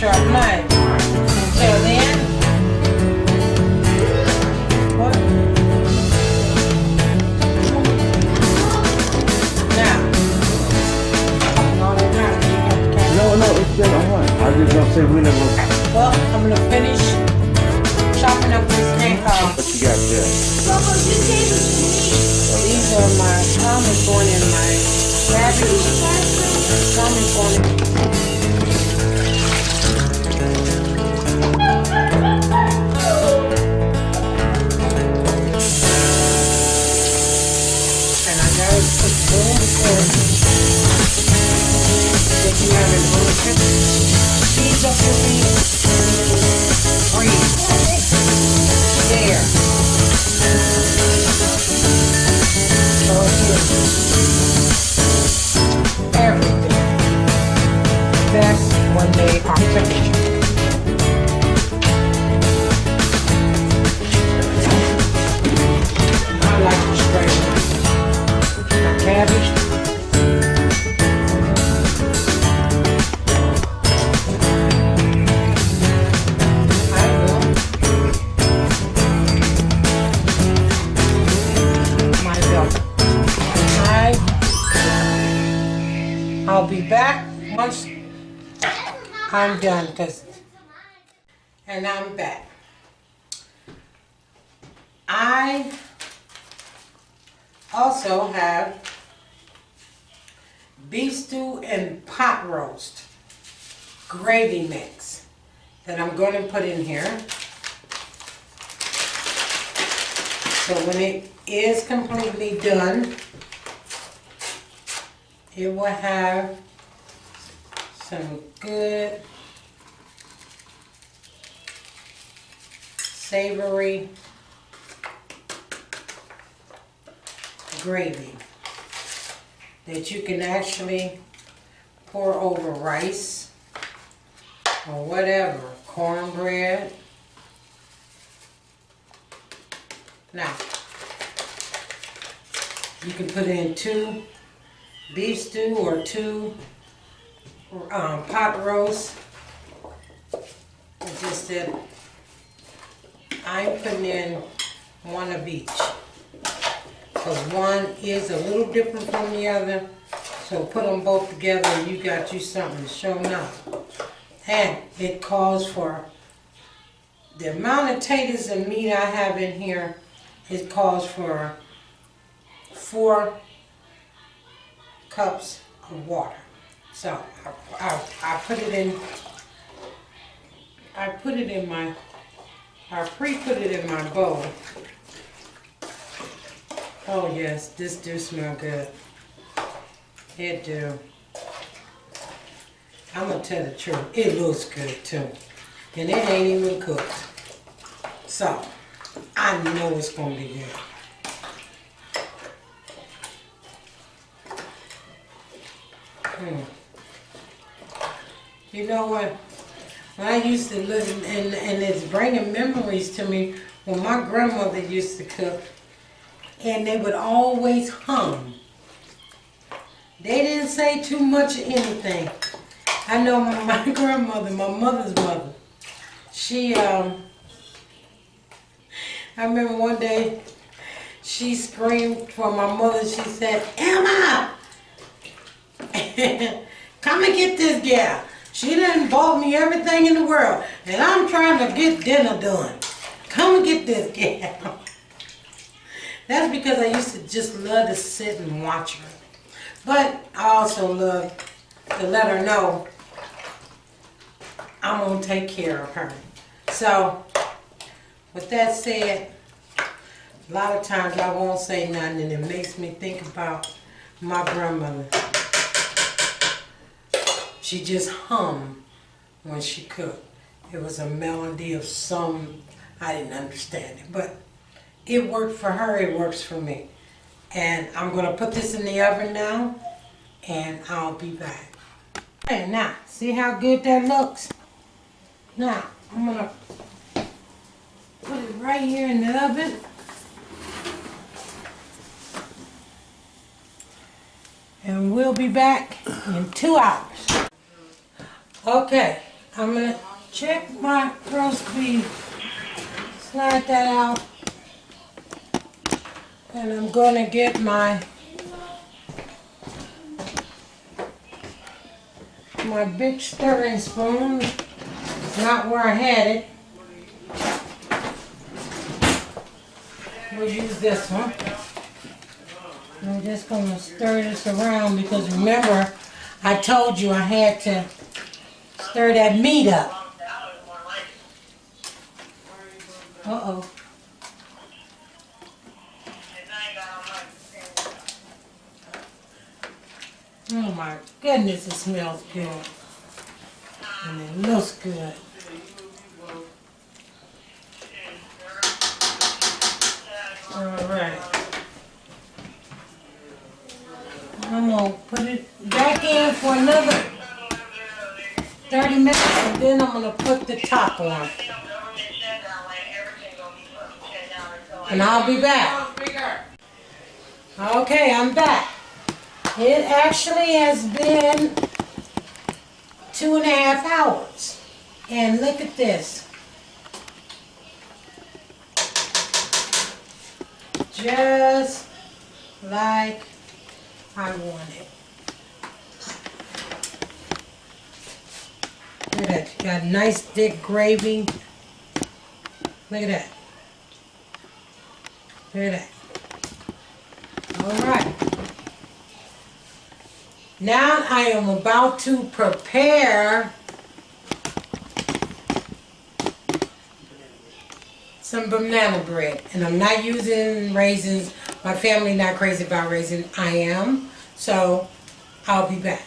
sharp knife. Until then, what? Now, No, it's still on. I was just gonna say we never. well, I'm gonna finish chopping up this thing. What you got there? These are my some is going in my cabbage. Some is going in. And I gotta put boom first. If you have an ocean, these up to be breathe. There. So here. Everything. Best one day architecture. I like to spread my cabbage. I'll be back once I'm done, and I'm back. I also have beef stew and pot roast gravy mix that I'm going to put in here. So when it is completely done, it will have some good savory gravy that you can actually pour over rice or whatever, cornbread. Now, you can put in 2 beef stew or 2 pot roast. It's just that I'm putting in 1 of each, because one is a little different from the other. So put them both together and you got you something to show now. And it calls for the amount of taters and meat I have in here. It calls for 4 cups of water. So I put it in. I pre-put it in my bowl. Oh yes, this do smell good. It do. I'm gonna tell the truth. It looks good too, and it ain't even cooked. So I know it's gonna be good. You know what? When I used to live, and it's bringing memories to me when my grandmother used to cook, and they would always hum. They didn't say too much of anything. I know my grandmother, my mother's mother, she, I remember one day she screamed for my mother. She said, "Emma! Come and get this gal. She done bought me everything in the world, and I'm trying to get dinner done. Come and get this gal." That's because I used to just love to sit and watch her. But I also love to let her know I'm going to take care of her. So, with that said, a lot of times I won't say nothing, and it makes me think about my grandmother. She just hummed when she cooked. It was a melody of some, I didn't understand it, but it worked for her, it works for me. And I'm gonna put this in the oven now, and I'll be back. Okay, now, see how good that looks? Now, I'm gonna put it right here in the oven. And we'll be back in 2 hours. Okay, I'm gonna check my roast beef, slide that out, and I'm gonna get my big stirring spoon. It's not where I had it. We'll use this one. I'm just gonna stir this around because remember, I told you I had to stir that meat up. Uh-oh. Oh my goodness, it smells good. And it looks good. Alright. I'm gonna put it back in for another 30 minutes and then I'm gonna put the top on. And I'll be back. Okay, I'm back. It actually has been 2.5 hours. And look at this. Just like I want it. Look at that. Got nice thick gravy. Look at that. Look at that. Alright. Now I am about to prepare some banana bread. And I'm not using raisins. My family not crazy about raisins. I am. So I'll be back.